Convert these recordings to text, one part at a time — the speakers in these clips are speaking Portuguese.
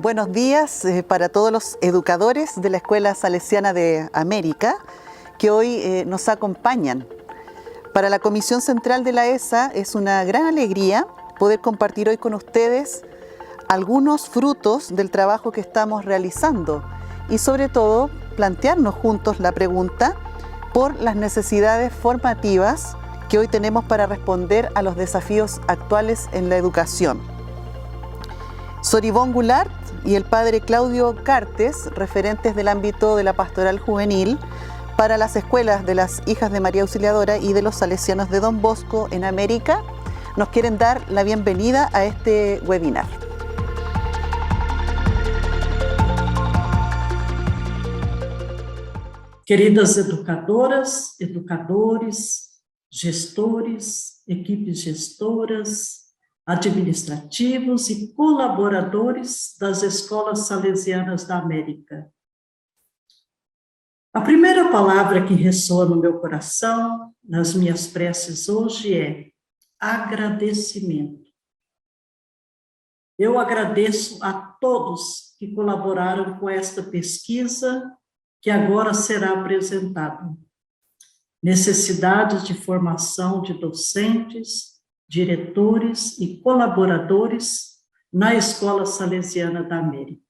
Buenos días para todos los educadores de la Escuela Salesiana de América que hoy nos acompañan. Para la Comisión Central de la ESA es una gran alegría poder compartir hoy con ustedes algunos frutos del trabajo que estamos realizando y sobre todo plantearnos juntos la pregunta por las necesidades formativas que hoy tenemos para responder a los desafíos actuales en la educación. Sor Ivonne Goulart y el padre Claudio Cartes, referentes del ámbito de la pastoral juvenil para las escuelas de las Hijas de María Auxiliadora y de los Salesianos de Don Bosco en América, nos quieren dar la bienvenida a este webinar. Queridas educadoras, educadores, gestores, equipes gestoras, administrativos e colaboradores das Escolas Salesianas da América. A primeira palavra que ressoa no meu coração, nas minhas preces hoje, é agradecimento. Eu agradeço a todos que colaboraram com esta pesquisa que agora será apresentada. Necessidades de formação de docentes, diretores e colaboradores na Escola Salesiana da América.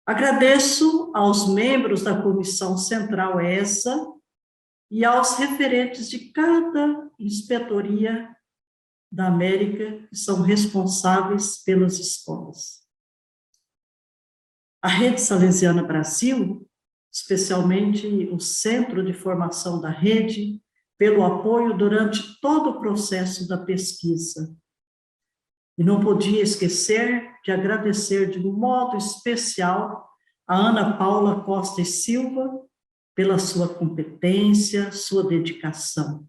Agradeço aos membros da Comissão Central ESA e aos referentes de cada inspetoria da América que são responsáveis pelas escolas. A Rede Salesiana Brasil, especialmente o Centro de Formação da Rede, pelo apoio durante todo o processo da pesquisa. E não podia esquecer de agradecer de modo especial a Ana Paula Costa e Silva pela sua competência, sua dedicação.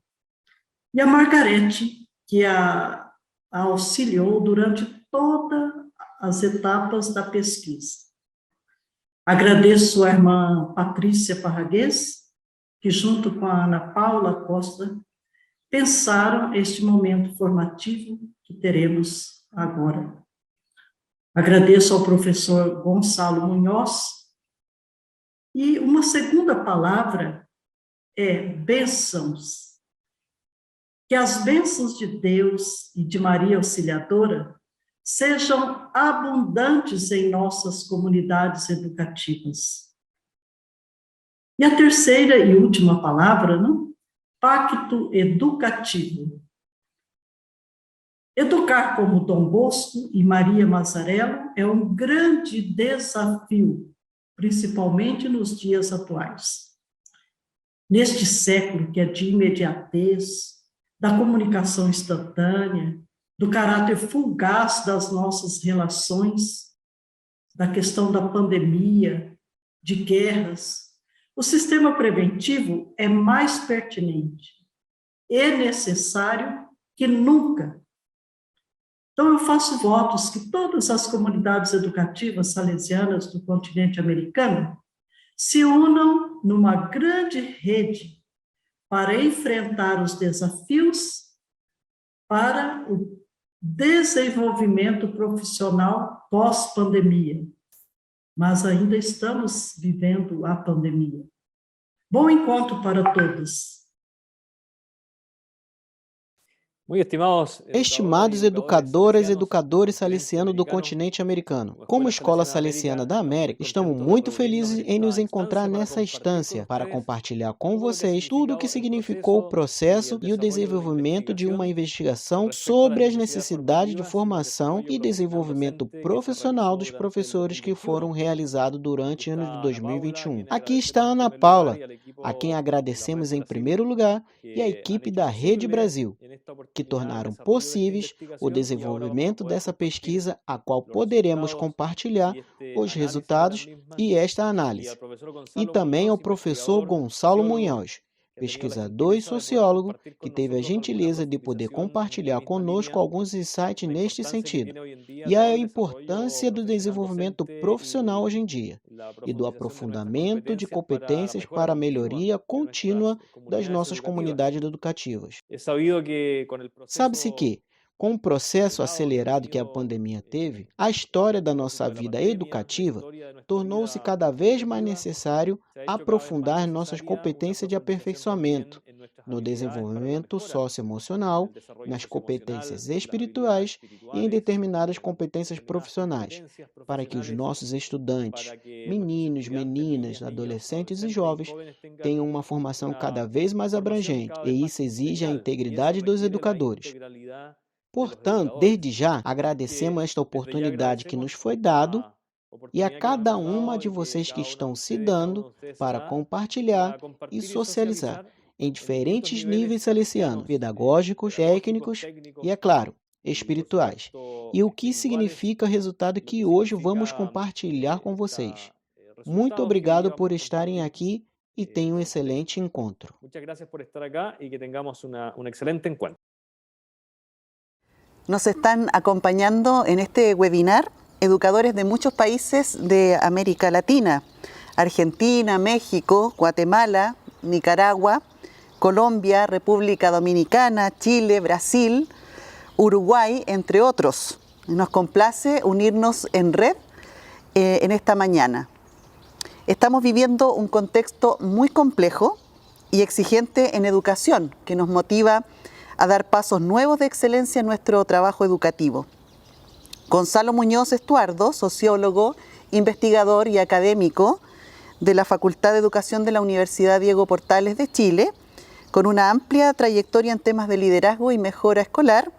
E a Margarete, que a auxiliou durante todas as etapas da pesquisa. Agradeço à irmã Patrícia Parraguês, que junto com a Ana Paula Costa, pensaram este momento formativo que teremos agora. Agradeço ao professor Gonçalo Munhoz, e uma segunda palavra é bênçãos. Que as bênçãos de Deus e de Maria Auxiliadora sejam abundantes em nossas comunidades educativas. E a terceira e última palavra, não? Pacto educativo. Educar como Dom Bosco e Maria Mazzarello é um grande desafio, principalmente nos dias atuais. Neste século que é de imediatez, da comunicação instantânea, do caráter fugaz das nossas relações, da questão da pandemia, de guerras, o sistema preventivo é mais pertinente e necessário que nunca. Então, eu faço votos que todas as comunidades educativas salesianas do continente americano se unam numa grande rede para enfrentar os desafios para o desenvolvimento profissional pós-pandemia. Mas ainda estamos vivendo a pandemia. Bom encontro para todos. Estimados educadoras e educadores salesianos do continente americano, como Escola Salesiana da América, estamos muito felizes em nos encontrar nessa instância para compartilhar com vocês tudo o que significou o processo e o desenvolvimento de uma investigação sobre as necessidades de formação e desenvolvimento profissional dos professores que foram realizados durante o ano de 2021. Aqui está a Ana Paula, a quem agradecemos em primeiro lugar, e a equipe da Rede Brasil, que tornaram possíveis o desenvolvimento dessa pesquisa, a qual poderemos compartilhar os resultados e esta análise. E também ao professor Gonçalo Munhoz, pesquisador e sociólogo, que teve a gentileza de poder compartilhar conosco alguns insights neste sentido, e a importância do desenvolvimento profissional hoje em dia, e do aprofundamento de competências para a melhoria contínua das nossas comunidades educativas. Sabe-se que, Com o processo acelerado que a pandemia teve, a história da nossa vida educativa tornou-se cada vez mais necessário aprofundar nossas competências de aperfeiçoamento no desenvolvimento socioemocional, nas competências espirituais e em determinadas competências profissionais, para que os nossos estudantes, meninos, meninas, adolescentes e jovens, tenham uma formação cada vez mais abrangente, e isso exige a integridade dos educadores. Portanto, desde já, agradecemos esta oportunidade que nos foi dado e a cada uma de vocês que estão se dando para compartilhar e socializar em diferentes níveis salesianos, pedagógicos, técnicos e, é claro, espirituais. E o que significa o resultado que hoje vamos compartilhar com vocês. Muito obrigado por estarem aqui e tenham um excelente encontro. Muchas gracias por estar acá y que tengamos un excelente encuentro. Nos están acompañando en este webinar educadores de muchos países de América Latina: Argentina, México, Guatemala, Nicaragua, Colombia, República Dominicana, Chile, Brasil, Uruguay, entre otros. Nos complace unirnos en red en esta mañana. Estamos viviendo un contexto muy complejo y exigente en educación, que nos motiva a dar pasos nuevos de excelencia en nuestro trabajo educativo. Gonzalo Muñoz Estuardo, sociólogo, investigador y académico de la Facultad de Educación de la Universidad Diego Portales de Chile, con una amplia trayectoria en temas de liderazgo y mejora escolar,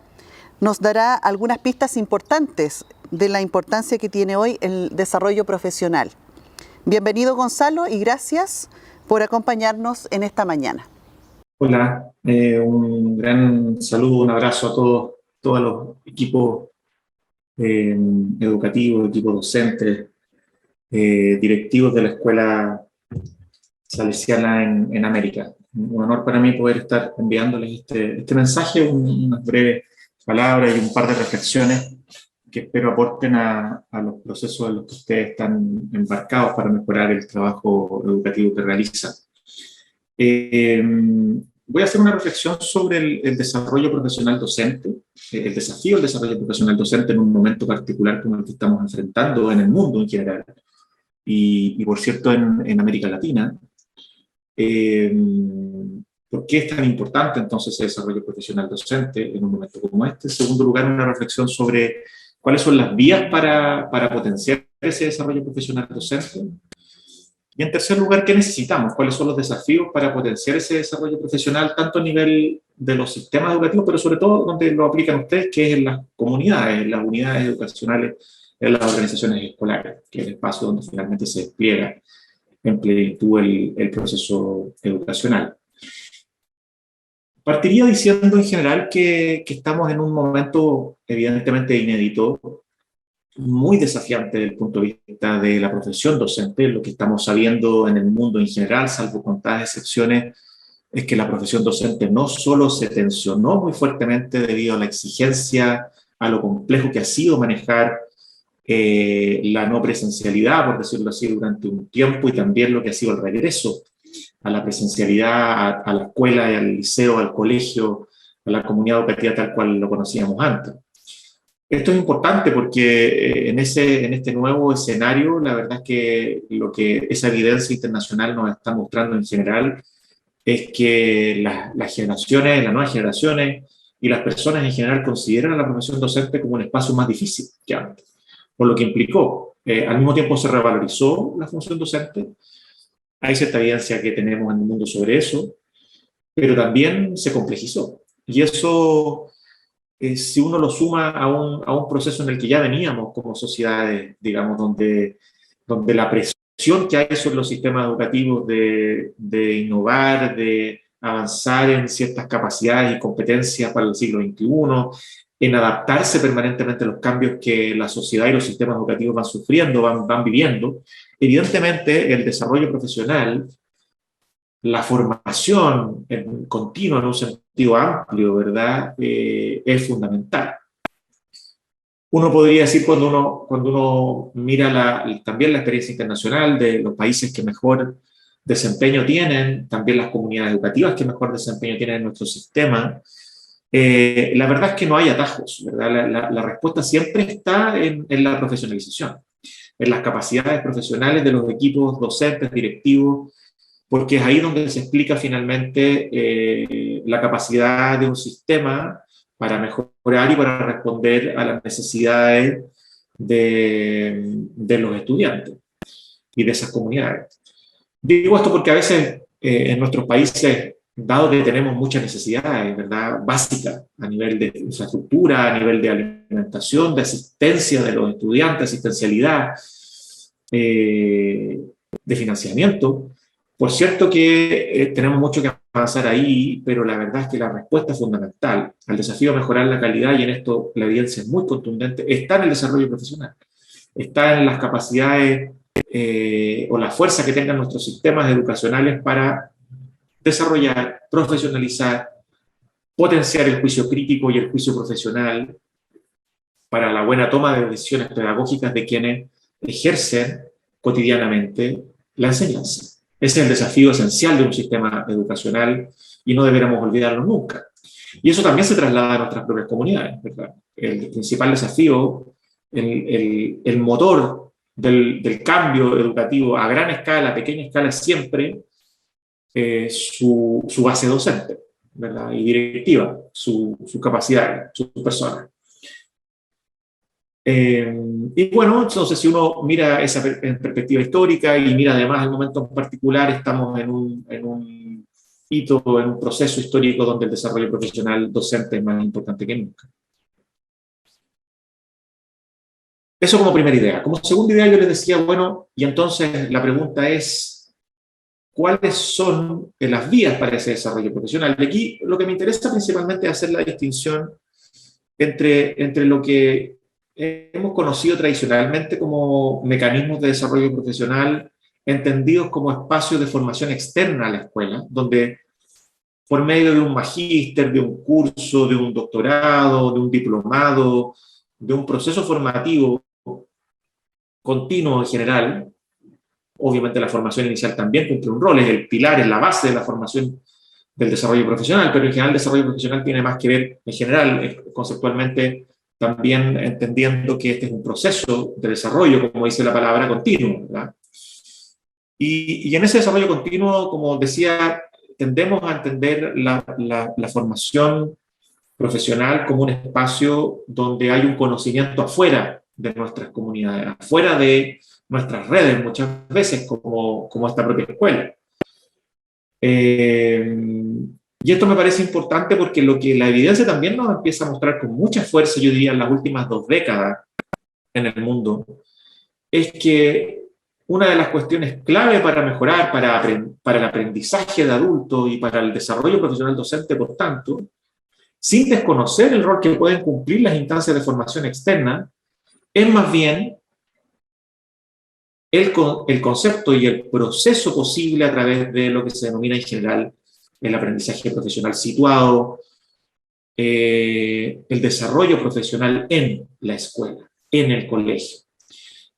nos dará algunas pistas importantes de la importancia que tiene hoy el desarrollo profesional. Bienvenido, Gonzalo, y gracias por acompañarnos en esta mañana. Hola, un gran saludo, un abrazo a todos los equipos educativos, equipos docentes, directivos de la Escuela Salesiana en América. Un honor para mí poder estar enviándoles este mensaje, unas breves palabras y un par de reflexiones que espero aporten a los procesos en los que ustedes están embarcados para mejorar el trabajo educativo que realizan. Voy a hacer una reflexión sobre el desarrollo profesional docente, el desafío del desarrollo profesional docente en un momento particular como el que estamos enfrentando en el mundo en general, y por cierto en América Latina. ¿Por qué es tan importante entonces el desarrollo profesional docente en un momento como este? En segundo lugar, una reflexión sobre cuáles son las vías para potenciar ese desarrollo profesional docente. Y en tercer lugar, ¿qué necesitamos? ¿Cuáles son los desafíos para potenciar ese desarrollo profesional, tanto a nivel de los sistemas educativos, pero sobre todo donde lo aplican ustedes, que es en las comunidades, en las unidades educacionales, en las organizaciones escolares, que es el espacio donde finalmente se despliega en plenitud el proceso educacional? Partiría diciendo en general que estamos en un momento evidentemente inédito, muy desafiante desde el punto de vista de la profesión docente. Lo que estamos sabiendo en el mundo en general, salvo contadas excepciones, es que la profesión docente no solo se tensionó muy fuertemente debido a la exigencia, a lo complejo que ha sido manejar la no presencialidad, por decirlo así, durante un tiempo, y también lo que ha sido el regreso a la presencialidad, a la escuela, al liceo, al colegio, a la comunidad educativa tal cual lo conocíamos antes. Esto es importante porque en este nuevo escenario, la verdad es que lo que esa evidencia internacional nos está mostrando en general es que las generaciones, las nuevas generaciones y las personas en general consideran a la profesión docente como un espacio más difícil que antes, por lo que implicó, al mismo tiempo se revalorizó la función docente. Hay cierta evidencia que tenemos en el mundo sobre eso, pero también se complejizó. Y eso, si uno lo suma a un proceso en el que ya veníamos como sociedades, digamos, donde la presión que hay sobre los sistemas educativos de innovar, de avanzar en ciertas capacidades y competencias para el siglo XXI, en adaptarse permanentemente a los cambios que la sociedad y los sistemas educativos van sufriendo, van viviendo, evidentemente el desarrollo profesional, la formación continua en un sentido amplio, ¿verdad?, es fundamental. Uno podría decir, cuando uno mira también la experiencia internacional de los países que mejor desempeño tienen, también las comunidades educativas que mejor desempeño tienen en nuestro sistema, La verdad es que no hay atajos, ¿verdad? La respuesta siempre está en la profesionalización, en las capacidades profesionales de los equipos docentes, directivos, porque es ahí donde se explica finalmente la capacidad de un sistema para mejorar y para responder a las necesidades de los estudiantes y de esas comunidades. Digo esto porque a veces en nuestros países, dado que tenemos muchas necesidades, ¿verdad?, básicas a nivel de infraestructura, a nivel de alimentación, de asistencia de los estudiantes, asistencialidad, de financiamiento, por cierto que tenemos mucho que avanzar ahí, pero la verdad es que la respuesta fundamental al desafío de mejorar la calidad, y en esto la evidencia es muy contundente, está en el desarrollo profesional, está en las capacidades o la fuerza que tengan nuestros sistemas educacionales para desarrollar, profesionalizar, potenciar el juicio crítico y el juicio profesional para la buena toma de decisiones pedagógicas de quienes ejercen cotidianamente la enseñanza. Ese es el desafío esencial de un sistema educacional y no deberíamos olvidarlo nunca. Y eso también se traslada a nuestras propias comunidades, ¿verdad? El principal desafío, el motor del cambio educativo a gran escala, a pequeña escala, siempre su base docente, ¿verdad?, y directiva, su capacidad, su persona. Y bueno, entonces si uno mira esa en perspectiva histórica y mira además el momento en particular, estamos en un hito, en un proceso histórico donde el desarrollo profesional docente es más importante que nunca. Eso como primera idea. Como segunda idea yo les decía, bueno, y entonces la pregunta es, ¿cuáles son las vías para ese desarrollo profesional? Y aquí lo que me interesa principalmente es hacer la distinción entre lo que hemos conocido tradicionalmente como mecanismos de desarrollo profesional, entendidos como espacios de formación externa a la escuela, donde por medio de un magíster, de un curso, de un doctorado, de un diplomado, de un proceso formativo continuo en general, obviamente la formación inicial también cumple un rol, es el pilar, es la base de la formación del desarrollo profesional, pero en general el desarrollo profesional tiene más que ver, en general, conceptualmente, también entendiendo que este es un proceso de desarrollo, como dice la palabra, continuo, ¿verdad? Y en ese desarrollo continuo, como decía, tendemos a entender la formación profesional como un espacio donde hay un conocimiento afuera de nuestras comunidades, afuera de nuestras redes, muchas veces, como esta propia escuela. Y esto me parece importante porque lo que la evidencia también nos empieza a mostrar con mucha fuerza, yo diría, en las últimas 2 décadas en el mundo, es que una de las cuestiones clave para mejorar, para el aprendizaje de adultos y para el desarrollo profesional docente, por tanto, sin desconocer el rol que pueden cumplir las instancias de formación externa, es más bien el concepto y el proceso posible a través de lo que se denomina en general el aprendizaje profesional situado, el desarrollo profesional en la escuela, en el colegio.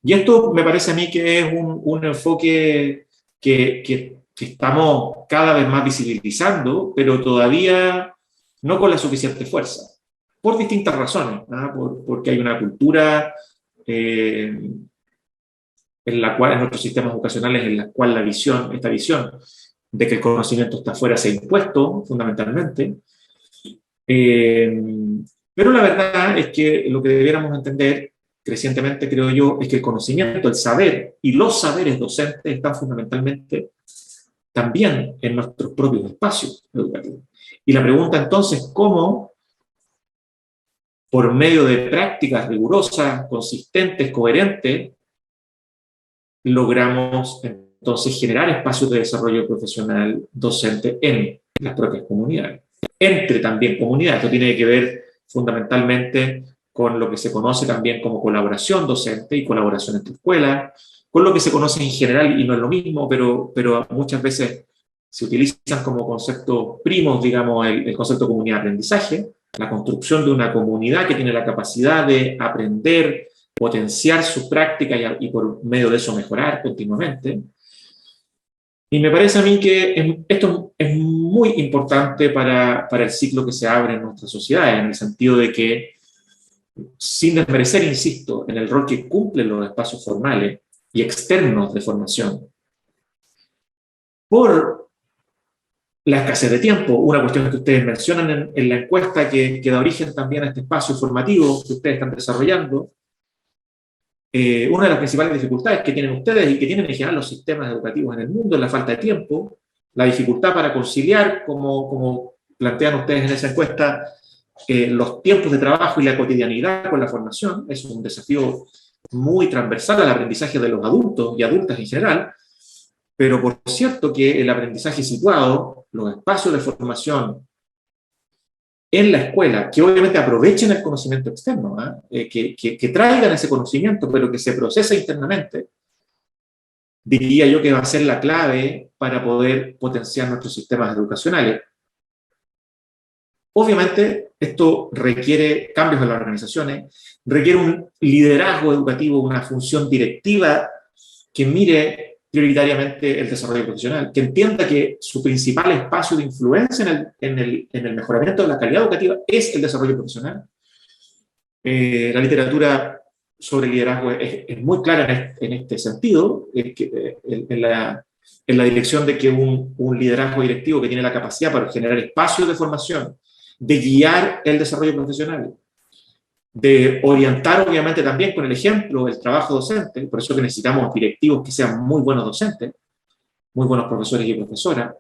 Y esto me parece a mí que es un enfoque que estamos cada vez más visibilizando, pero todavía no con la suficiente fuerza, por distintas razones, ¿no? Porque hay una cultura en la cual, en nuestros sistemas educacionales, en la cual esta visión de que el conocimiento está afuera se ha impuesto, fundamentalmente. Pero la verdad es que lo que debiéramos entender crecientemente, creo yo, es que el conocimiento, el saber y los saberes docentes están fundamentalmente también en nuestros propios espacios educativos. Y la pregunta entonces, ¿cómo, por medio de prácticas rigurosas, consistentes, coherentes, logramos entonces generar espacios de desarrollo profesional docente en las propias comunidades? Entre también comunidades. Esto tiene que ver fundamentalmente con lo que se conoce también como colaboración docente y colaboración entre escuelas, con lo que se conoce en general, y no es lo mismo, pero muchas veces se utilizan como conceptos primos, digamos, el concepto de comunidad de aprendizaje, la construcción de una comunidad que tiene la capacidad de aprender, potenciar su práctica y por medio de eso mejorar continuamente. Y me parece a mí que esto es muy importante para el ciclo que se abre en nuestra sociedad, en el sentido de que, sin desmerecer, insisto, en el rol que cumplen los espacios formales y externos de formación, por la escasez de tiempo, una cuestión que ustedes mencionan en la encuesta que da origen también a este espacio formativo que ustedes están desarrollando, una de las principales dificultades que tienen ustedes y que tienen en general los sistemas educativos en el mundo es la falta de tiempo, la dificultad para conciliar, como plantean ustedes en esa encuesta, los tiempos de trabajo y la cotidianidad con la formación. Es un desafío muy transversal al aprendizaje de los adultos y adultas en general, pero por cierto que el aprendizaje situado, los espacios de formación en la escuela, que obviamente aprovechen el conocimiento externo, que traigan ese conocimiento, pero que se procese internamente, diría yo que va a ser la clave para poder potenciar nuestros sistemas educacionales. Obviamente, esto requiere cambios en las organizaciones, requiere un liderazgo educativo, una función directiva que mire prioritariamente el desarrollo profesional, que entienda que su principal espacio de influencia en el mejoramiento de la calidad educativa es el desarrollo profesional. La literatura sobre liderazgo es muy clara en este sentido, en la dirección de que un liderazgo directivo que tiene la capacidad para generar espacios de formación, de guiar el desarrollo profesional, de orientar obviamente también con el ejemplo el trabajo docente, por eso que necesitamos directivos que sean muy buenos docentes, muy buenos profesores y profesoras.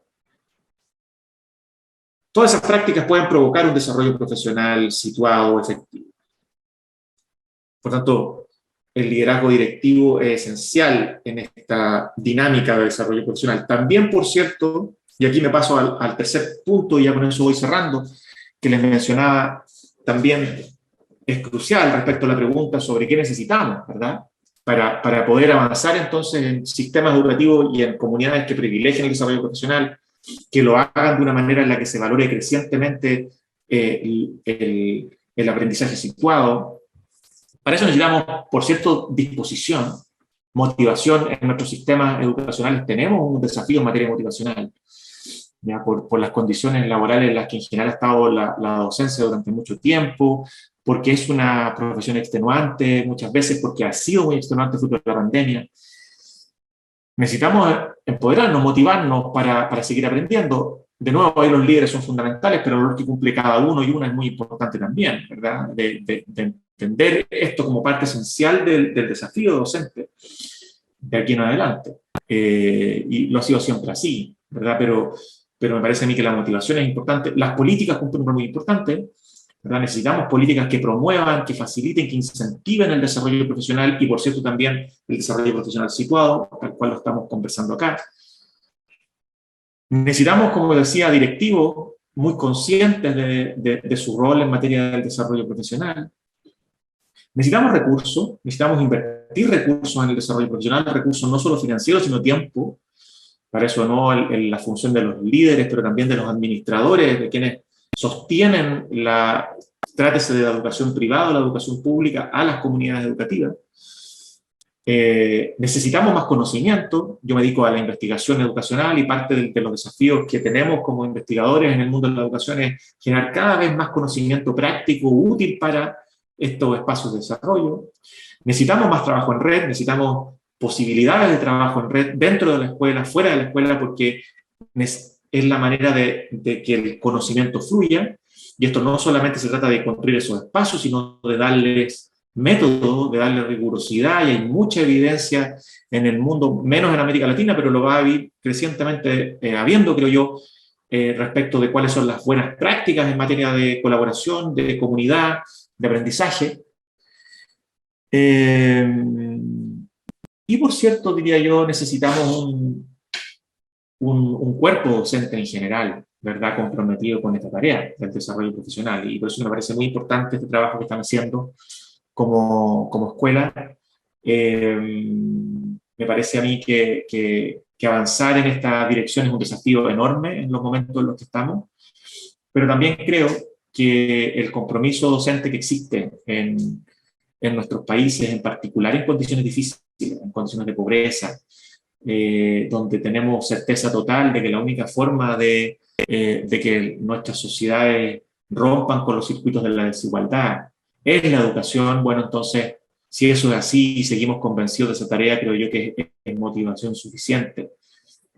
Todas esas prácticas pueden provocar un desarrollo profesional situado, efectivo. Por tanto, el liderazgo directivo es esencial en esta dinámica de desarrollo profesional. También, por cierto, y aquí me paso al tercer punto y ya con eso voy cerrando, que les mencionaba también, es crucial respecto a la pregunta sobre qué necesitamos, ¿verdad? Para poder avanzar entonces en sistemas educativos y en comunidades que privilegien el desarrollo profesional, que lo hagan de una manera en la que se valore crecientemente el aprendizaje situado. Para eso necesitamos, por cierto, disposición, motivación. En nuestros sistemas educacionales tenemos un desafío en materia motivacional, ya por las condiciones laborales en las que en general ha estado la docencia durante mucho tiempo, porque es una profesión extenuante, muchas veces porque ha sido muy extenuante fruto de la pandemia. Necesitamos empoderarnos, motivarnos para seguir aprendiendo. De nuevo, ahí los líderes son fundamentales, pero el rol que cumple cada uno y una es muy importante también, ¿verdad? De entender esto como parte esencial del desafío docente de aquí en adelante. Y lo ha sido siempre así, ¿verdad? Pero me parece a mí que la motivación es importante. Las políticas cumplen un rol muy importante, ¿verdad? Necesitamos políticas que promuevan, que faciliten, que incentiven el desarrollo profesional y, por cierto, también el desarrollo profesional situado, tal cual lo estamos conversando acá. Necesitamos, como decía, directivos muy conscientes de su rol en materia del desarrollo profesional. Necesitamos recursos, necesitamos invertir recursos en el desarrollo profesional, recursos no solo financieros, sino tiempo. Para eso no la función de los líderes, pero también de los administradores, de quienes sostienen trátese de la educación privada o la educación pública a las comunidades educativas. Necesitamos más conocimiento. Yo me dedico a la investigación educacional y parte de los desafíos que tenemos como investigadores en el mundo de la educación es generar cada vez más conocimiento práctico, útil para estos espacios de desarrollo. Necesitamos más trabajo en red, necesitamos posibilidades de trabajo en red dentro de la escuela, fuera de la escuela, porque es la manera de que el conocimiento fluya. Y esto no solamente se trata de construir esos espacios, sino de darles método, de darle rigurosidad, y hay mucha evidencia en el mundo, menos en América Latina, pero lo va a ir crecientemente habiendo, creo yo, respecto de cuáles son las buenas prácticas en materia de colaboración, de comunidad, de aprendizaje. Y por cierto, diría yo, necesitamos un cuerpo docente en general, ¿verdad?, comprometido con esta tarea del desarrollo profesional. Y por eso me parece muy importante este trabajo que están haciendo como escuela. Me parece a mí que avanzar en esta dirección es un desafío enorme en los momentos en los que estamos, pero también creo que el compromiso docente que existe en nuestros países, en particular en condiciones difíciles, en condiciones de pobreza, donde tenemos certeza total de que la única forma de que nuestras sociedades rompan con los circuitos de la desigualdad es la educación. Bueno, entonces, si eso es así y seguimos convencidos de esa tarea, creo yo que es motivación suficiente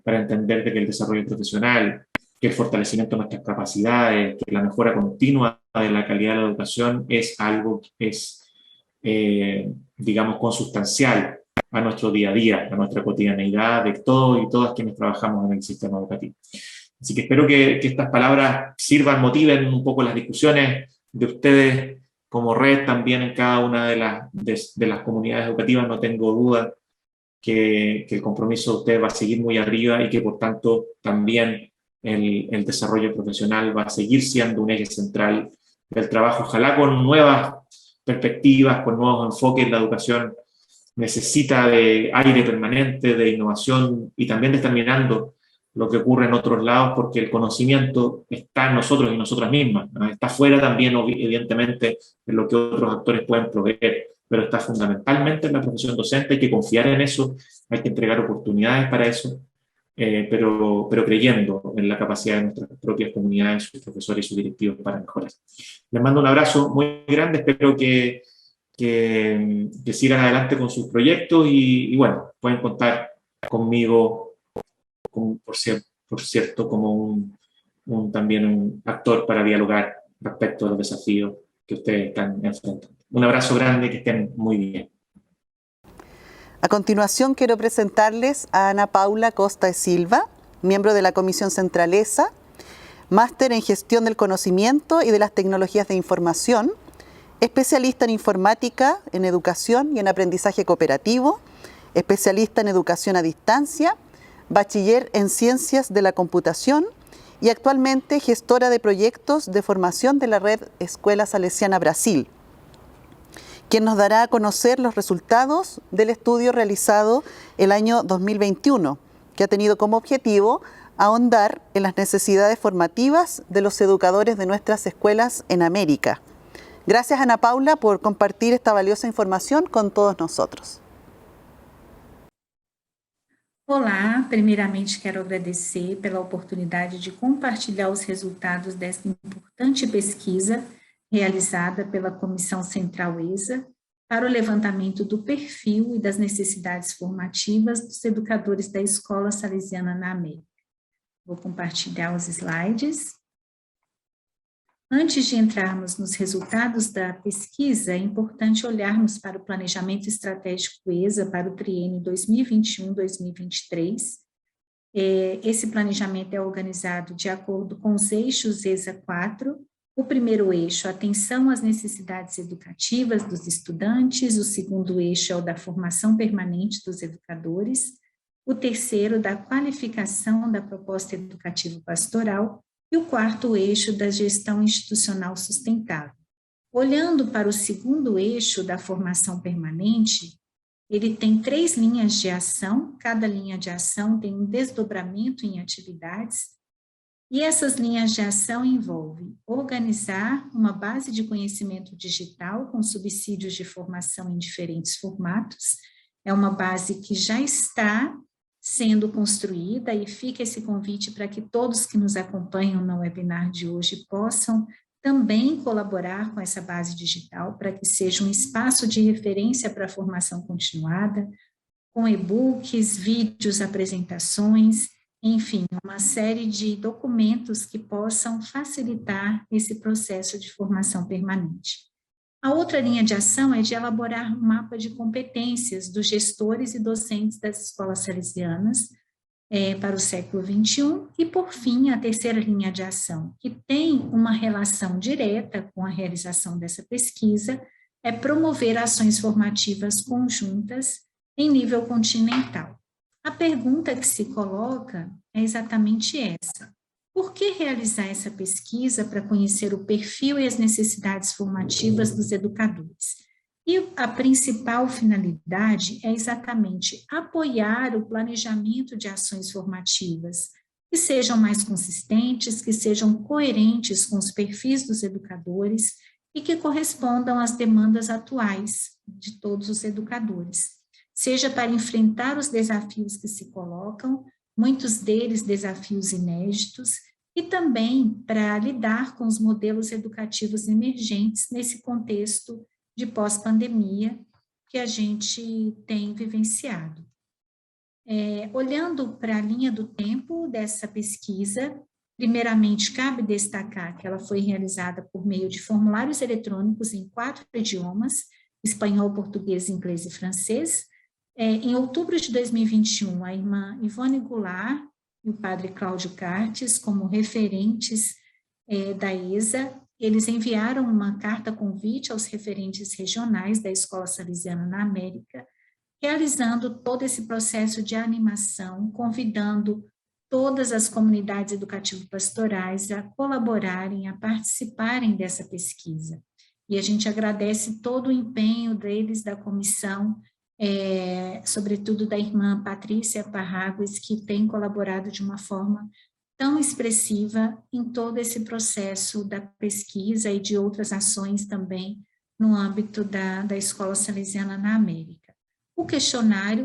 para entender de que el desarrollo profesional, que el fortalecimiento de nuestras capacidades, que la mejora continua de la calidad de la educación es algo que es, digamos, consustancial a nuestro día a día, a nuestra cotidianeidad de todos y todas quienes trabajamos en el sistema educativo. Así que espero que estas palabras sirvan, motiven un poco las discusiones de ustedes como red también en cada una de las comunidades educativas. No tengo duda que el compromiso de ustedes va a seguir muy arriba y que por tanto también el desarrollo profesional va a seguir siendo un eje central del trabajo, ojalá con nuevas perspectivas, con nuevos enfoques. La educación necesita de aire permanente, de innovación y también de estar mirando lo que ocurre en otros lados, porque el conocimiento está en nosotros y nosotras mismas, ¿no? Está fuera también, evidentemente, de lo que otros actores pueden proveer, pero está fundamentalmente en la profesión docente. Hay que confiar en eso, hay que entregar oportunidades para eso, pero creyendo en la capacidad de nuestras propias comunidades, sus profesores y sus directivos para mejorar. Les mando un abrazo muy grande, espero que sigan adelante con sus proyectos y bueno, pueden contar conmigo, por cierto, como también un actor para dialogar respecto a los desafíos que ustedes están enfrentando. Un abrazo grande, que estén muy bien. A continuación quiero presentarles a Ana Paula Costa de Silva, miembro de la Comisión Central ESA, máster en Gestión del Conocimiento y de las Tecnologías de Información, especialista en Informática, en Educación y en Aprendizaje Cooperativo, especialista en Educación a Distancia, bachiller en Ciencias de la Computación y actualmente gestora de proyectos de formación de la Red Escuela Salesiana Brasil, quien nos dará a conocer los resultados del estudio realizado el año 2021, que ha tenido como objetivo ahondar en las necesidades formativas de los educadores de nuestras escuelas en América. Gracias, Ana Paula, por compartir esta valiosa información con todos nosotros. Olá, primeiramente quero agradecer pela oportunidade de compartilhar os resultados desta importante pesquisa realizada pela Comissão Central ESA para o levantamento do perfil e das necessidades formativas dos educadores da Escola Salesiana na América. Vou compartilhar os slides. Antes de entrarmos nos resultados da pesquisa, é importante olharmos para o planejamento estratégico ESA para o triênio 2021-2023. Esse planejamento é organizado de acordo com os eixos ESA 4. O primeiro eixo, atenção às necessidades educativas dos estudantes. O segundo eixo é o da formação permanente dos educadores. O terceiro, da qualificação da proposta educativa pastoral. E o quarto eixo, da gestão institucional sustentável. Olhando para o segundo eixo da formação permanente, ele tem 3 linhas de ação, cada linha de ação tem um desdobramento em atividades, e essas linhas de ação envolvem organizar uma base de conhecimento digital com subsídios de formação em diferentes formatos. É uma base que já está sendo construída, e fica esse convite para que todos que nos acompanham no webinar de hoje possam também colaborar com essa base digital, para que seja um espaço de referência para a formação continuada, com e-books, vídeos, apresentações, enfim, uma série de documentos que possam facilitar esse processo de formação permanente. A outra linha de ação é de elaborar um mapa de competências dos gestores e docentes das escolas salesianas para o século XXI, e, por fim, a terceira linha de ação, que tem uma relação direta com a realização dessa pesquisa, é promover ações formativas conjuntas em nível continental. A pergunta que se coloca é exatamente essa: por que realizar essa pesquisa para conhecer o perfil e as necessidades formativas dos educadores? E a principal finalidade é exatamente apoiar o planejamento de ações formativas que sejam mais consistentes, que sejam coerentes com os perfis dos educadores e que correspondam às demandas atuais de todos os educadores. seja para enfrentar os desafios que se colocam, muitos deles desafios inéditos, e também para lidar com os modelos educativos emergentes nesse contexto de pós-pandemia que a gente tem vivenciado. Olhando para a linha do tempo dessa pesquisa, primeiramente, cabe destacar que ela foi realizada por meio de formulários eletrônicos em 4 idiomas, espanhol, português, inglês e francês. Em outubro de 2021, a irmã Ivone Goulart e o padre Cláudio Cartes, como referentes da ESA, eles enviaram uma carta convite aos referentes regionais da Escola Salesiana na América, realizando todo esse processo de animação, convidando todas as comunidades educativo-pastorais a colaborarem, a participarem dessa pesquisa. E a gente agradece todo o empenho deles, da comissão, sobretudo da irmã Patrícia Parragues, que tem colaborado de uma forma tão expressiva em todo esse processo da pesquisa e de outras ações também no âmbito da Escola Salesiana na América.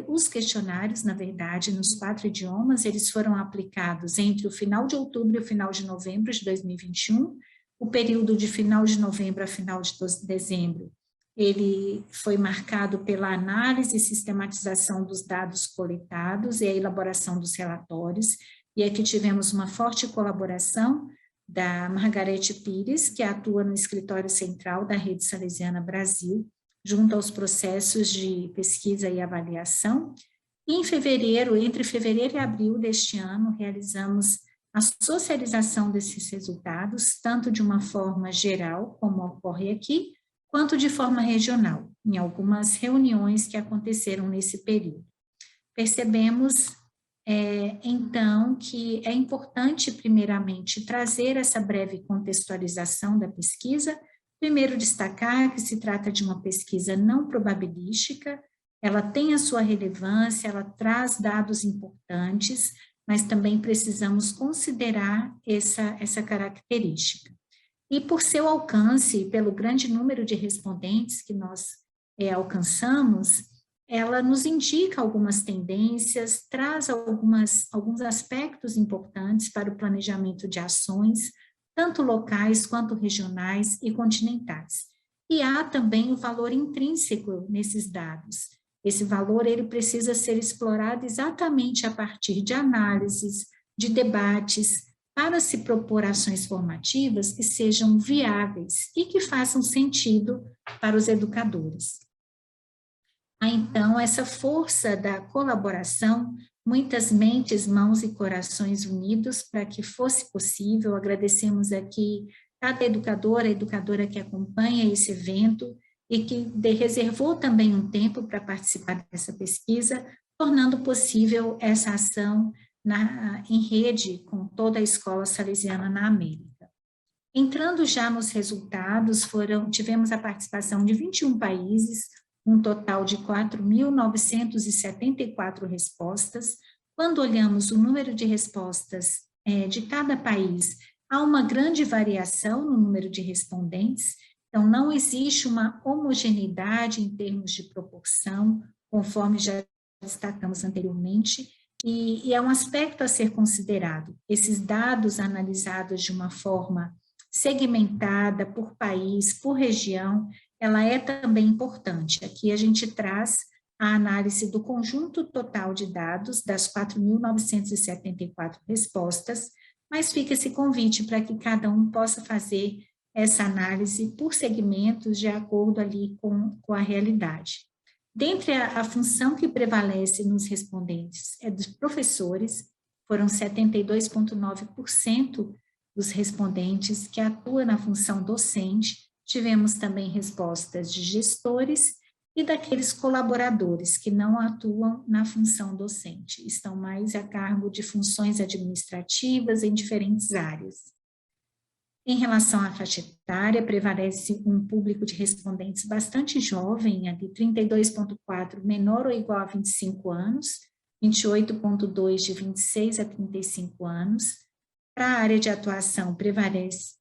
Os questionários, na verdade, nos 4 idiomas, eles foram aplicados entre o final de outubro e o final de novembro de 2021, o período de final de novembro a final de dezembro, ele foi marcado pela análise e sistematização dos dados coletados e a elaboração dos relatórios, e aqui tivemos uma forte colaboração da Margarete Pires, que atua no escritório central da Rede Salesiana Brasil, junto aos processos de pesquisa e avaliação. E em fevereiro, entre fevereiro e abril deste ano, realizamos a socialização desses resultados, tanto de uma forma geral, como ocorre aqui, quanto de forma regional, em algumas reuniões que aconteceram nesse período. Percebemos, então, que é importante, primeiramente, trazer essa breve contextualização da pesquisa. Primeiro, destacar que se trata de uma pesquisa não probabilística, ela tem a sua relevância, ela traz dados importantes, mas também precisamos considerar essa característica. E por seu alcance, pelo grande número de respondentes que nós alcançamos, ela nos indica algumas tendências, traz alguns aspectos importantes para o planejamento de ações, tanto locais quanto regionais e continentais. E há também o valor intrínseco nesses dados. Esse valor ele precisa ser explorado exatamente a partir de análises, de debates, para se propor ações formativas que sejam viáveis e que façam sentido para os educadores. Há, então, essa força da colaboração, muitas mentes, mãos e corações unidos para que fosse possível. Agradecemos aqui cada educadora que acompanha esse evento e que reservou também um tempo para participar dessa pesquisa, tornando possível essa ação em rede com toda a Escola Salesiana na América. Entrando já nos resultados, tivemos a participação de 21 países, um total de 4.974 respostas. Quando olhamos o número de respostas de cada país, há uma grande variação no número de respondentes, então não existe uma homogeneidade em termos de proporção, conforme já destacamos anteriormente, e é um aspecto a ser considerado. Esses dados analisados de uma forma segmentada por país, por região, ela é também importante. Aqui a gente traz a análise do conjunto total de dados das 4.974 respostas, mas fica esse convite para que cada um possa fazer essa análise por segmentos de acordo ali com a realidade. Dentre a função que prevalece nos respondentes é dos professores, foram 72,9% dos respondentes que atuam na função docente. Tivemos também respostas de gestores e daqueles colaboradores que não atuam na função docente, estão mais a cargo de funções administrativas em diferentes áreas. Em relação à faixa etária, prevalece um público de respondentes bastante jovem, ali 32,4 menor ou igual a 25 anos, 28,2 de 26 a 35 anos. Para a área de atuação, prevalece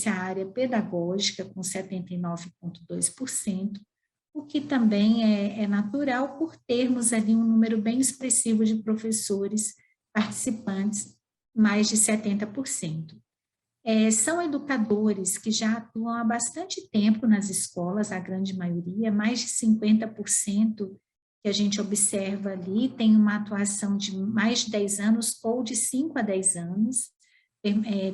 a área pedagógica, com 79,2%, o que também é natural por termos ali um número bem expressivo de professores participantes, mais de 70%. São educadores que já atuam há bastante tempo nas escolas, a grande maioria, mais de 50% que a gente observa ali tem uma atuação de mais de 10 anos ou de 5 a 10 anos.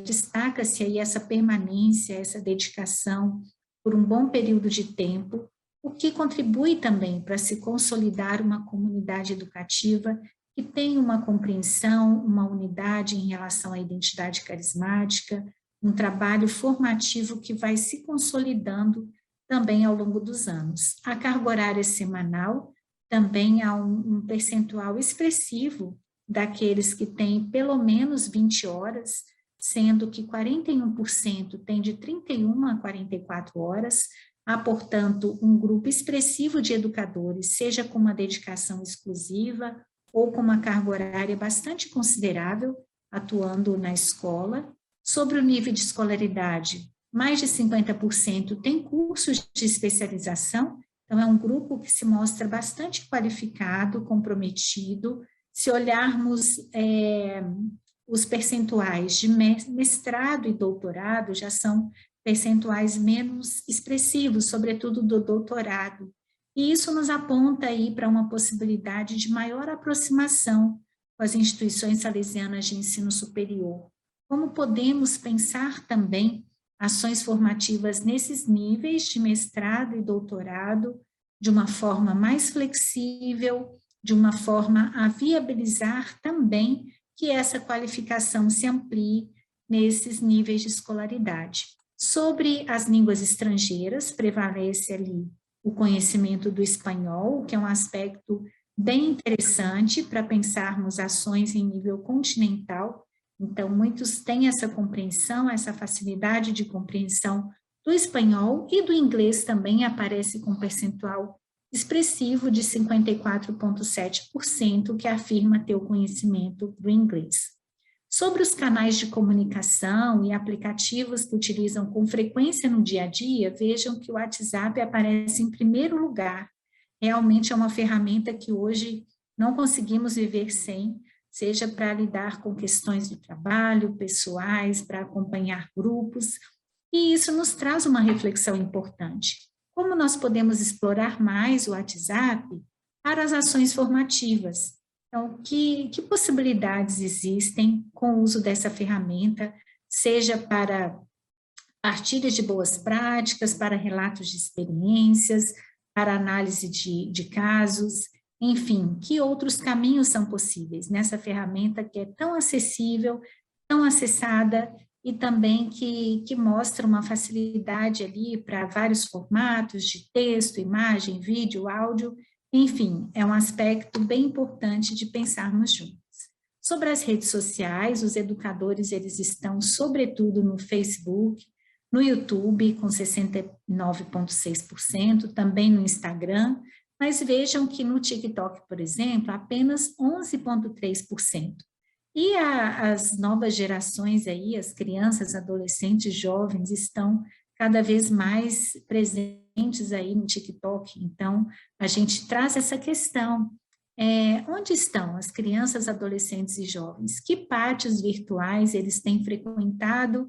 Destaca-se aí essa permanência, essa dedicação por um bom período de tempo, o que contribui também para se consolidar uma comunidade educativa que tem uma compreensão, uma unidade em relação à identidade carismática, um trabalho formativo que vai se consolidando também ao longo dos anos. A carga horária semanal também há um percentual expressivo daqueles que têm pelo menos 20 horas, sendo que 41% tem de 31 a 44 horas, há, portanto, um grupo expressivo de educadores, seja com uma dedicação exclusiva ou com uma carga horária bastante considerável, atuando na escola. Sobre o nível de escolaridade, mais de 50% tem cursos de especialização, então é um grupo que se mostra bastante qualificado, comprometido. Se olharmos os percentuais de mestrado e doutorado, já são percentuais menos expressivos, sobretudo do doutorado. E isso nos aponta aí para uma possibilidade de maior aproximação com as instituições salesianas de ensino superior. Como podemos pensar também ações formativas nesses níveis de mestrado e doutorado de uma forma mais flexível, de uma forma a viabilizar também que essa qualificação se amplie nesses níveis de escolaridade. Sobre as línguas estrangeiras, prevalece ali o conhecimento do espanhol, que é um aspecto bem interessante para pensarmos ações em nível continental. Então, muitos têm essa compreensão, essa facilidade de compreensão do espanhol, e do inglês também aparece com percentual expressivo de 54,7%, que afirma ter o conhecimento do inglês. Sobre os canais de comunicação e aplicativos que utilizam com frequência no dia a dia, vejam que o WhatsApp aparece em primeiro lugar. Realmente é uma ferramenta que hoje não conseguimos viver sem, seja para lidar com questões de trabalho, pessoais, para acompanhar grupos, e isso nos traz uma reflexão importante. Como nós podemos explorar mais o WhatsApp para as ações formativas? Então, que possibilidades existem com o uso dessa ferramenta, seja para partilhas de boas práticas, para relatos de experiências, para análise de casos, enfim, que outros caminhos são possíveis nessa ferramenta que é tão acessível, tão acessada e também que mostra uma facilidade ali para vários formatos de texto, imagem, vídeo, áudio, enfim, é um aspecto bem importante de pensarmos juntos. Sobre as redes sociais, os educadores eles estão sobretudo no Facebook, no YouTube com 69,6%, também no Instagram, mas vejam que no TikTok, por exemplo, apenas 11,3%. E as novas gerações aí, as crianças, adolescentes, jovens, estão cada vez mais presentes aí no TikTok. Então, a gente traz essa questão. Onde estão as crianças, adolescentes e jovens? Que pátios virtuais eles têm frequentado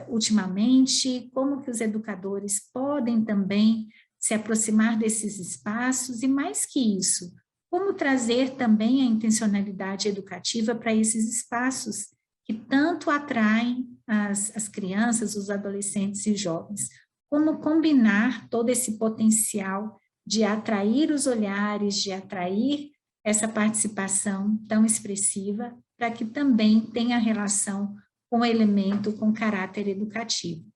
ultimamente? Como que os educadores podem também se aproximar desses espaços? E mais que isso, como trazer também a intencionalidade educativa para esses espaços que tanto atraem as crianças, os adolescentes e jovens? Como combinar todo esse potencial de atrair os olhares, de atrair essa participação tão expressiva, para que também tenha relação com o elemento com caráter educativo.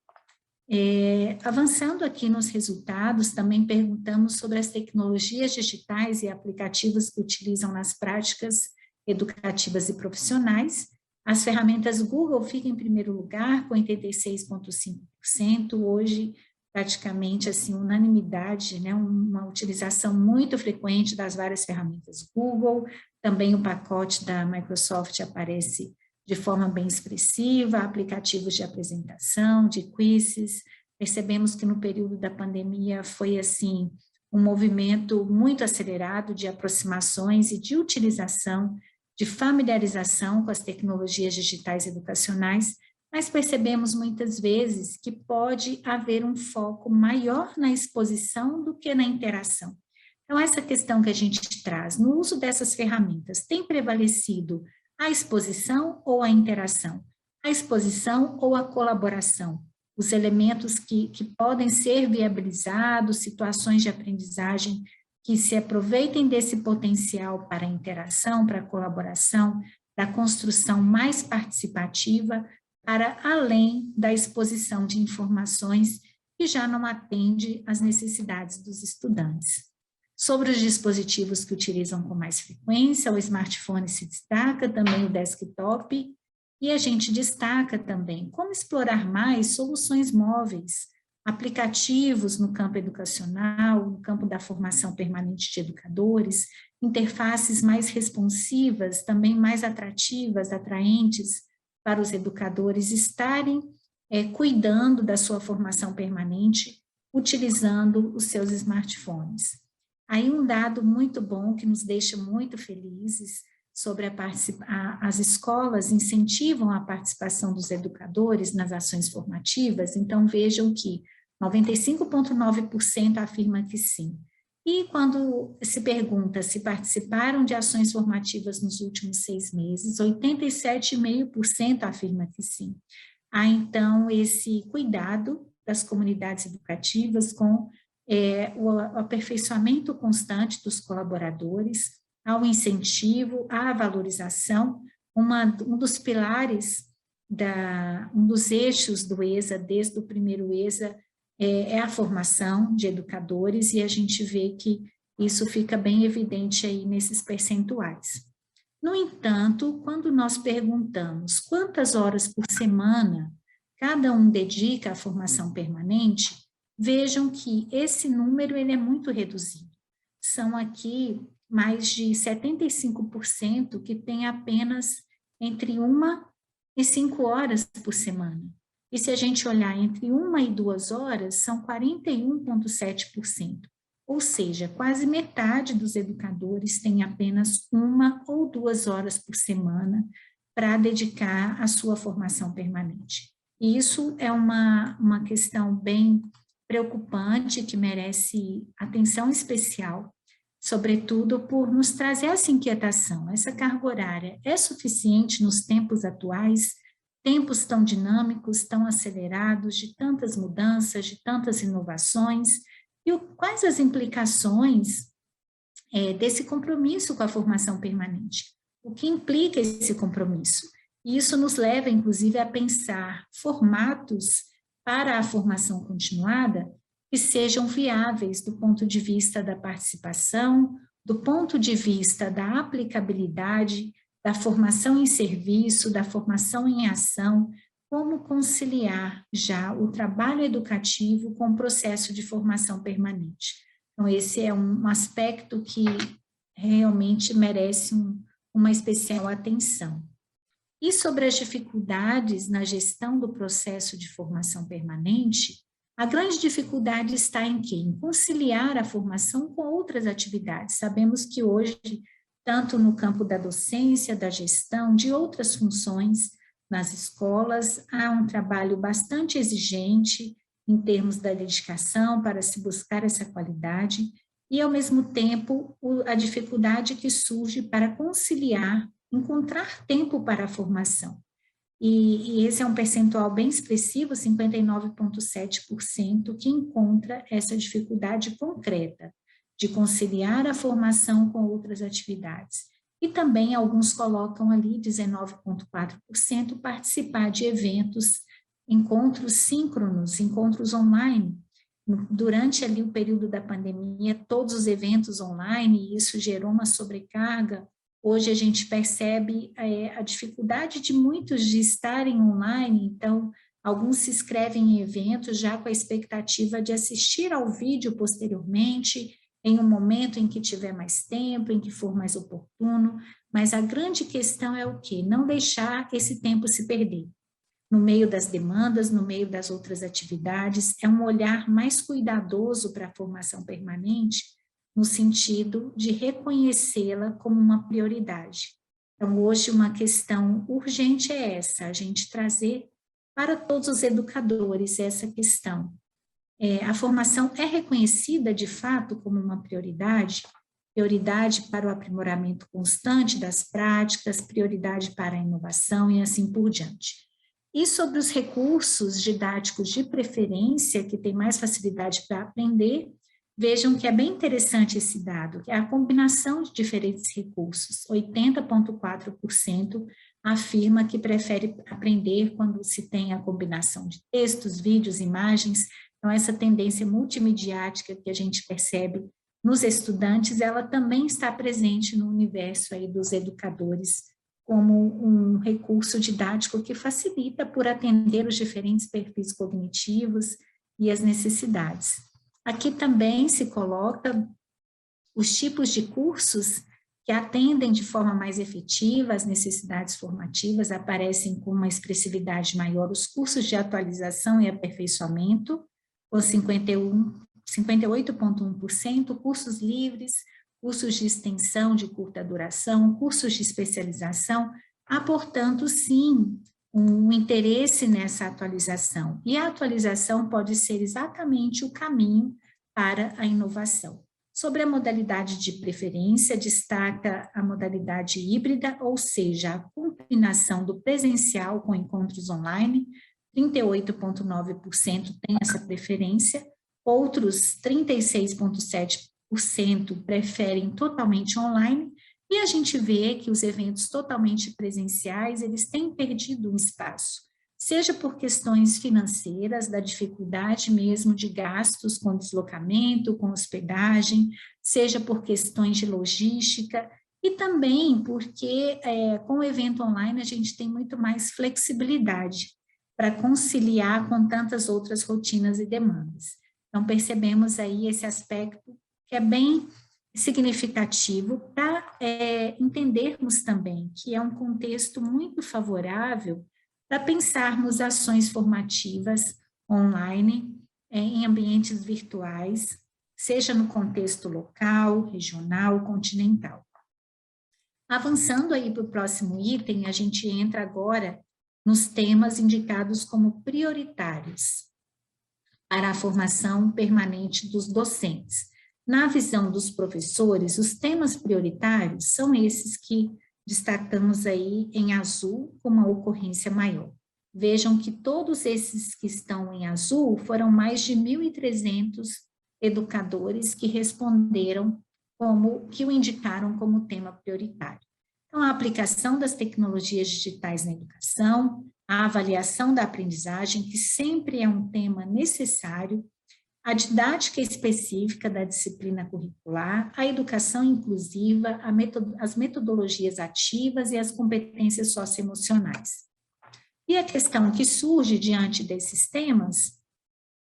Avançando aqui nos resultados, também perguntamos sobre as tecnologias digitais e aplicativos que utilizam nas práticas educativas e profissionais. As ferramentas Google ficam em primeiro lugar, com 86,5%, hoje praticamente assim, unanimidade, né? Uma utilização muito frequente das várias ferramentas Google, também o pacote da Microsoft aparece de forma bem expressiva, aplicativos de apresentação, de quizzes, Percebemos que no período da pandemia foi, assim, um movimento muito acelerado de aproximações e de utilização, de familiarização com as tecnologias digitais educacionais, mas percebemos muitas vezes que pode haver um foco maior na exposição do que na interação. Então, essa questão que a gente traz, no uso dessas ferramentas, tem prevalecido a exposição ou a interação? A exposição ou a colaboração? Os elementos que podem ser viabilizados, situações de aprendizagem que se aproveitem desse potencial para a interação, para a colaboração, da construção mais participativa, para além da exposição de informações que já não atende às necessidades dos estudantes. Sobre os dispositivos que utilizam com mais frequência, o smartphone se destaca, também o desktop, e a gente destaca também como explorar mais soluções móveis, aplicativos no campo educacional, no campo da formação permanente de educadores, interfaces mais responsivas, também mais atrativas, atraentes para os educadores estarem cuidando da sua formação permanente, utilizando os seus smartphones. Aí um dado muito bom que nos deixa muito felizes sobre as escolas incentivam a participação dos educadores nas ações formativas, então vejam que 95,9% afirma que sim. E quando se pergunta se participaram de ações formativas nos últimos 6 meses, 87,5% afirma que sim. Há então esse cuidado das comunidades educativas com o aperfeiçoamento constante dos colaboradores, ao incentivo, à valorização. Um dos pilares, um dos eixos do ESA, desde o primeiro ESA, é a formação de educadores, e a gente vê que isso fica bem evidente aí nesses percentuais. No entanto, quando nós perguntamos quantas horas por semana cada um dedica à formação permanente, vejam que esse número ele é muito reduzido. São aqui mais de 75% que tem apenas entre 1 e 5 horas por semana. E se a gente olhar entre 1 e 2 horas, são 41,7%. Ou seja, quase metade dos educadores tem apenas 1 ou 2 horas por semana para dedicar à sua formação permanente. E isso é uma questão bem preocupante, que merece atenção especial, sobretudo por nos trazer essa inquietação. Essa carga horária é suficiente nos tempos atuais, tempos tão dinâmicos, tão acelerados, de tantas mudanças, de tantas inovações, e quais as implicações desse compromisso com a formação permanente? O que implica esse compromisso? E isso nos leva, inclusive, a pensar formatos para a formação continuada que sejam viáveis do ponto de vista da participação, do ponto de vista da aplicabilidade, da formação em serviço, da formação em ação, como conciliar já o trabalho educativo com o processo de formação permanente. Então, esse é um aspecto que realmente merece uma especial atenção. E sobre as dificuldades na gestão do processo de formação permanente, a grande dificuldade está em quê? Em conciliar a formação com outras atividades. Sabemos que hoje, tanto no campo da docência, da gestão, de outras funções nas escolas, há um trabalho bastante exigente em termos da dedicação para se buscar essa qualidade e, ao mesmo tempo, a dificuldade que surge para conciliar, encontrar tempo para a formação. E esse é um percentual bem expressivo, 59,7%, que encontra essa dificuldade concreta de conciliar a formação com outras atividades. E também alguns colocam ali, 19,4%, participar de eventos, encontros síncronos, encontros online. Durante ali o período da pandemia, todos os eventos online, e isso gerou uma sobrecarga. Hoje a gente percebe a dificuldade de muitos de estarem online, então alguns se inscrevem em eventos já com a expectativa de assistir ao vídeo posteriormente, em um momento em que tiver mais tempo, em que for mais oportuno, mas a grande questão é o quê? Não deixar esse tempo se perder. no meio das demandas, no meio das outras atividades, é um olhar mais cuidadoso para a formação permanente, no sentido de reconhecê-la como uma prioridade. Então, hoje, uma questão urgente é essa, a gente trazer para todos os educadores essa questão. A formação é reconhecida, de fato, como uma prioridade para o aprimoramento constante das práticas, prioridade para a inovação e assim por diante. E sobre os recursos didáticos de preferência, que tem mais facilidade para aprender, vejam que é bem interessante esse dado, que é a combinação de diferentes recursos. 80,4% afirma que prefere aprender quando se tem a combinação de textos, vídeos, imagens. Então, essa tendência multimediática que a gente percebe nos estudantes, ela também está presente no universo aí dos educadores como um recurso didático que facilita por atender os diferentes perfis cognitivos e as necessidades. Aqui também se coloca os tipos de cursos que atendem de forma mais efetiva as necessidades formativas, aparecem com uma expressividade maior os cursos de atualização e aperfeiçoamento, com 58,1%, cursos livres, cursos de extensão de curta duração, cursos de especialização, há, portanto, sim, um interesse nessa atualização. E a atualização pode ser exatamente o caminho para a inovação. Sobre a modalidade de preferência, destaca a modalidade híbrida, ou seja, a combinação do presencial com encontros online, 38,9% tem essa preferência, outros 36,7% preferem totalmente online, e a gente vê que os eventos totalmente presenciais, eles têm perdido um espaço, seja por questões financeiras, da dificuldade mesmo de gastos com deslocamento, com hospedagem, seja por questões de logística, e também porque com o evento online a gente tem muito mais flexibilidade para conciliar com tantas outras rotinas e demandas. Então, percebemos aí esse aspecto que é bem significativo para entendermos também que é um contexto muito favorável para pensarmos ações formativas online em ambientes virtuais, seja no contexto local, regional, continental. Avançando aí para o próximo item, a gente entra agora nos temas indicados como prioritários para a formação permanente dos docentes. Na visão dos professores, os temas prioritários são esses que destacamos aí em azul com uma ocorrência maior. Vejam que todos esses que estão em azul foram mais de 1.300 educadores que responderam que o indicaram como tema prioritário. Então, a aplicação das tecnologias digitais na educação, a avaliação da aprendizagem, que sempre é um tema necessário, a didática específica da disciplina curricular, a educação inclusiva, as metodologias ativas e as competências socioemocionais. E a questão que surge diante desses temas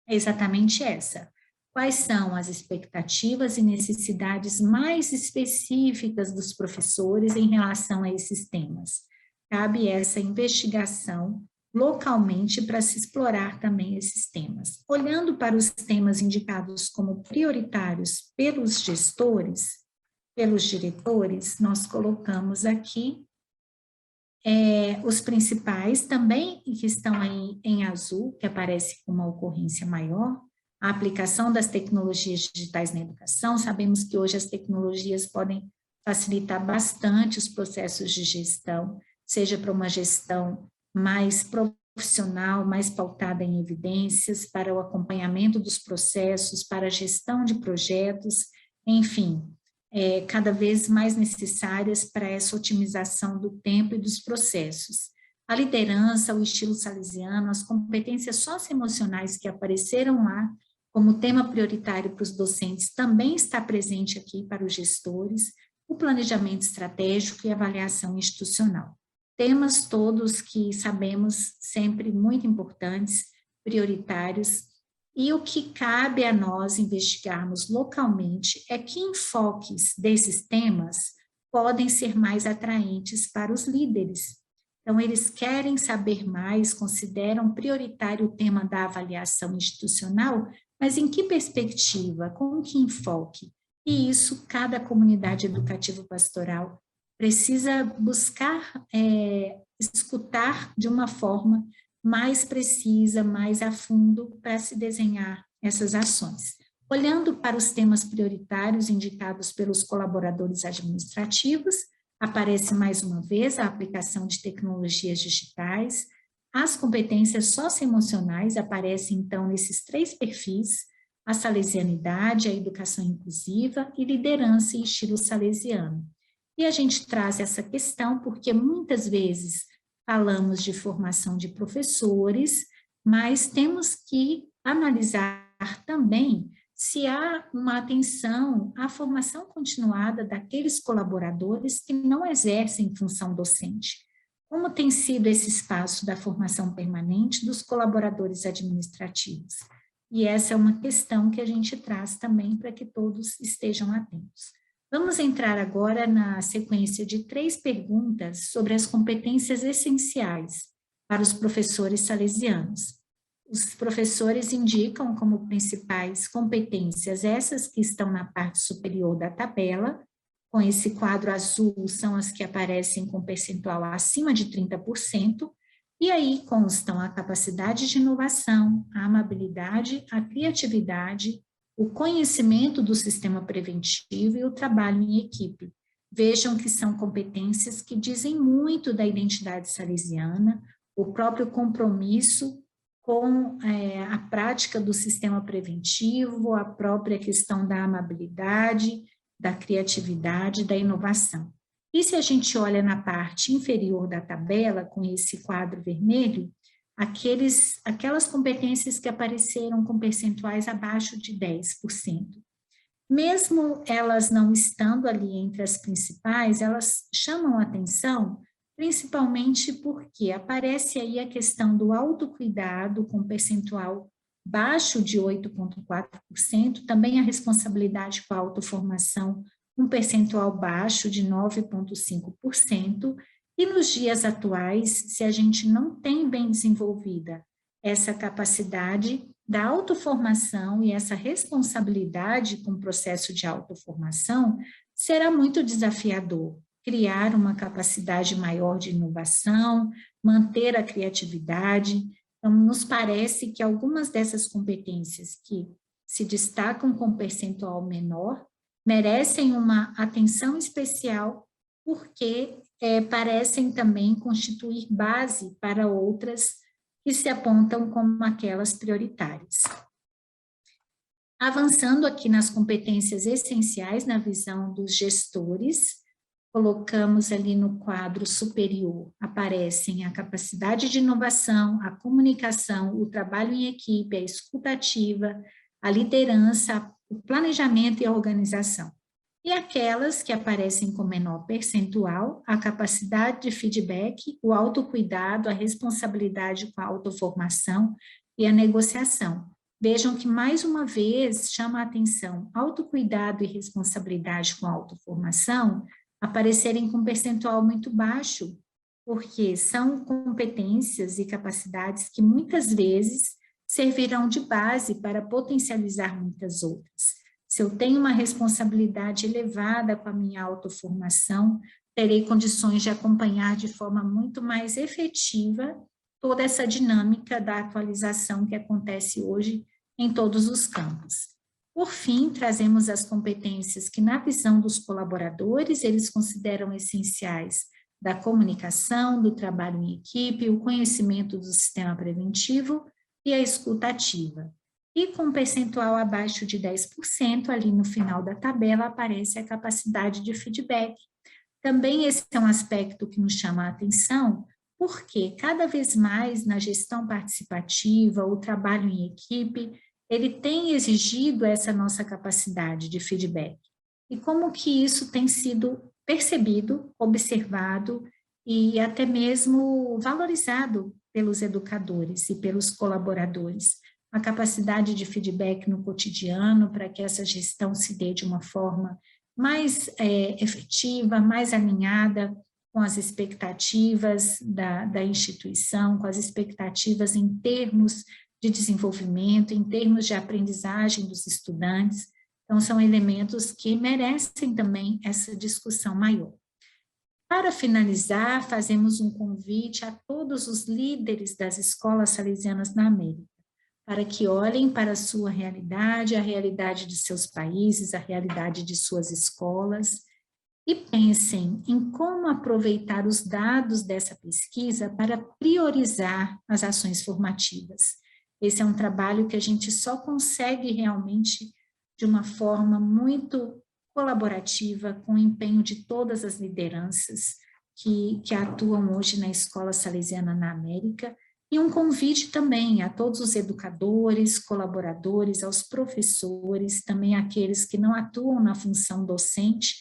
é exatamente essa. Quais são as expectativas e necessidades mais específicas dos professores em relação a esses temas? Cabe essa investigação localmente para se explorar também esses temas. Olhando para os temas indicados como prioritários pelos gestores, pelos diretores, nós colocamos aqui os principais também que estão aí em azul, que aparece com uma ocorrência maior, a aplicação das tecnologias digitais na educação. Sabemos que hoje as tecnologias podem facilitar bastante os processos de gestão, seja para uma gestão mais profissional, mais pautada em evidências, para o acompanhamento dos processos, para a gestão de projetos, enfim, cada vez mais necessárias para essa otimização do tempo e dos processos. A liderança, o estilo salesiano, as competências socioemocionais que apareceram lá como tema prioritário para os docentes também está presente aqui para os gestores, o planejamento estratégico e avaliação institucional. Temas todos que sabemos sempre muito importantes, prioritários, e o que cabe a nós investigarmos localmente é que enfoques desses temas podem ser mais atraentes para os líderes. Então, eles querem saber mais, consideram prioritário o tema da avaliação institucional, mas em que perspectiva, com que enfoque? E isso, cada comunidade educativa pastoral precisa buscar escutar de uma forma mais precisa, mais a fundo, para se desenhar essas ações. Olhando para os temas prioritários indicados pelos colaboradores administrativos, aparece mais uma vez a aplicação de tecnologias digitais, as competências socioemocionais aparecem então nesses 3 perfis, a salesianidade, a educação inclusiva e liderança em estilo salesiano. E a gente traz essa questão porque muitas vezes falamos de formação de professores, mas temos que analisar também se há uma atenção à formação continuada daqueles colaboradores que não exercem função docente. Como tem sido esse espaço da formação permanente dos colaboradores administrativos? E essa é uma questão que a gente traz também para que todos estejam atentos. Vamos entrar agora na sequência de 3 perguntas sobre as competências essenciais para os professores salesianos. Os professores indicam como principais competências essas que estão na parte superior da tabela, com esse quadro azul são as que aparecem com percentual acima de 30%, e aí constam a capacidade de inovação, a amabilidade, a criatividade, o conhecimento do sistema preventivo e o trabalho em equipe. Vejam que são competências que dizem muito da identidade salesiana, o próprio compromisso com a prática do sistema preventivo, a própria questão da amabilidade, da criatividade, da inovação. E se a gente olha na parte inferior da tabela, com esse quadro vermelho, aquelas competências que apareceram com percentuais abaixo de 10%. Mesmo elas não estando ali entre as principais, elas chamam a atenção, principalmente porque aparece aí a questão do autocuidado com percentual baixo de 8,4%, também a responsabilidade com a autoformação, um percentual baixo de 9,5%, e nos dias atuais, se a gente não tem bem desenvolvida essa capacidade da autoformação e essa responsabilidade com o processo de autoformação, será muito desafiador criar uma capacidade maior de inovação, manter a criatividade. Então, nos parece que algumas dessas competências que se destacam com percentual menor merecem uma atenção especial porque parecem também constituir base para outras que se apontam como aquelas prioritárias. Avançando aqui nas competências essenciais na visão dos gestores, colocamos ali no quadro superior, aparecem a capacidade de inovação, a comunicação, o trabalho em equipe, a escuta ativa, a liderança, o planejamento e a organização. E aquelas que aparecem com menor percentual, a capacidade de feedback, o autocuidado, a responsabilidade com a autoformação e a negociação. Vejam que, mais uma vez, chama a atenção autocuidado e responsabilidade com a autoformação aparecerem com percentual muito baixo, porque são competências e capacidades que muitas vezes servirão de base para potencializar muitas outras. Se eu tenho uma responsabilidade elevada com a minha autoformação, terei condições de acompanhar de forma muito mais efetiva toda essa dinâmica da atualização que acontece hoje em todos os campos. Por fim, trazemos as competências que, na visão dos colaboradores, eles consideram essenciais da comunicação, do trabalho em equipe, o conhecimento do sistema preventivo e a escuta ativa. E com um percentual abaixo de 10%, ali no final da tabela, aparece a capacidade de feedback. Também esse é um aspecto que nos chama a atenção, porque cada vez mais na gestão participativa, o trabalho em equipe, ele tem exigido essa nossa capacidade de feedback. E como que isso tem sido percebido, observado e até mesmo valorizado pelos educadores e pelos colaboradores. A capacidade de feedback no cotidiano para que essa gestão se dê de uma forma mais efetiva, mais alinhada com as expectativas da instituição, com as expectativas em termos de desenvolvimento, em termos de aprendizagem dos estudantes. Então, são elementos que merecem também essa discussão maior. Para finalizar, fazemos um convite a todos os líderes das escolas salesianas na América, para que olhem para a sua realidade, a realidade de seus países, a realidade de suas escolas, e pensem em como aproveitar os dados dessa pesquisa para priorizar as ações formativas. Esse é um trabalho que a gente só consegue realmente de uma forma muito colaborativa, com o empenho de todas as lideranças que atuam hoje na Escola Salesiana na América, e um convite também a todos os educadores, colaboradores, aos professores, também aqueles que não atuam na função docente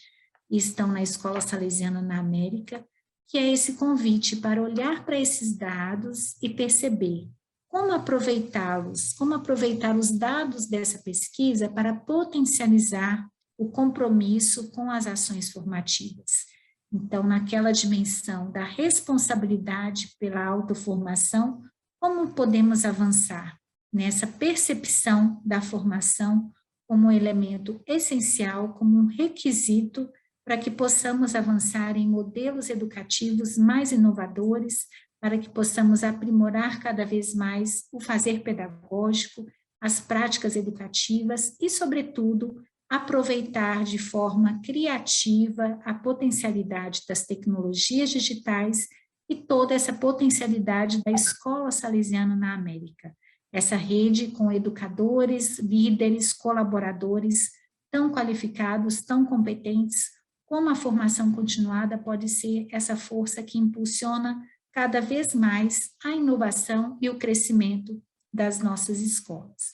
e estão na Escola Salesiana na América, que é esse convite para olhar para esses dados e perceber como aproveitá-los, como aproveitar os dados dessa pesquisa para potencializar o compromisso com as ações formativas. Então, naquela dimensão da responsabilidade pela autoformação, como podemos avançar nessa percepção da formação como um elemento essencial, como um requisito para que possamos avançar em modelos educativos mais inovadores, para que possamos aprimorar cada vez mais o fazer pedagógico, as práticas educativas e, sobretudo, aproveitar de forma criativa a potencialidade das tecnologias digitais e toda essa potencialidade da Escola Salesiana na América. Essa rede com educadores, líderes, colaboradores tão qualificados, tão competentes, como a formação continuada pode ser essa força que impulsiona cada vez mais a inovação e o crescimento das nossas escolas.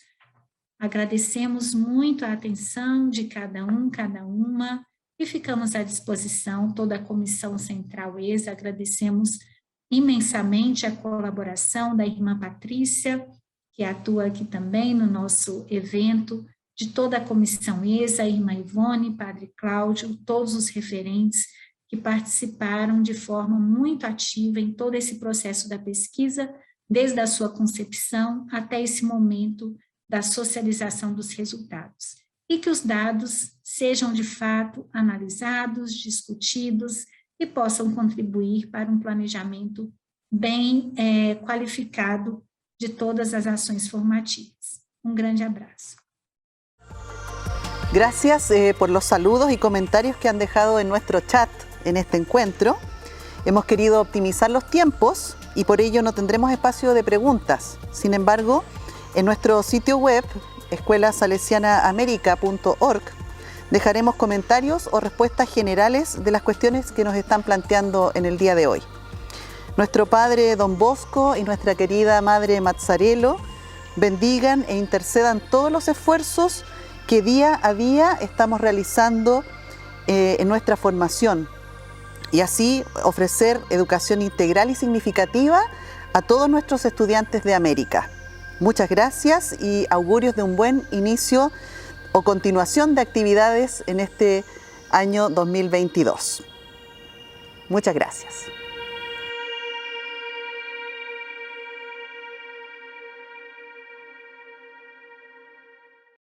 Agradecemos muito a atenção de cada um, cada uma, e ficamos à disposição, toda a Comissão Central ESA, agradecemos imensamente a colaboração da irmã Patrícia, que atua aqui também no nosso evento, de toda a Comissão ESA, a irmã Ivone, Padre Cláudio, todos os referentes que participaram de forma muito ativa em todo esse processo da pesquisa, desde a sua concepção até esse momento da socialização dos resultados, e que os dados sejam de fato analisados, discutidos e possam contribuir para um planejamento bem qualificado de todas as ações formativas. Um grande abraço. Gracias por los saludos y comentarios que han dejado en nuestro chat en este encuentro. Hemos querido optimizar los tiempos y por ello no tendremos espacio de preguntas. Sin embargo, en nuestro sitio web, escuelasalesianaamerica.org, dejaremos comentarios o respuestas generales de las cuestiones que nos están planteando en el día de hoy. Nuestro Padre Don Bosco y nuestra querida Madre Mazzarello bendigan e intercedan todos los esfuerzos que día a día estamos realizando en nuestra formación y así ofrecer educación integral y significativa a todos nuestros estudiantes de América. Muchas gracias y augurios de un buen inicio o continuación de actividades en este año 2022. Muchas gracias.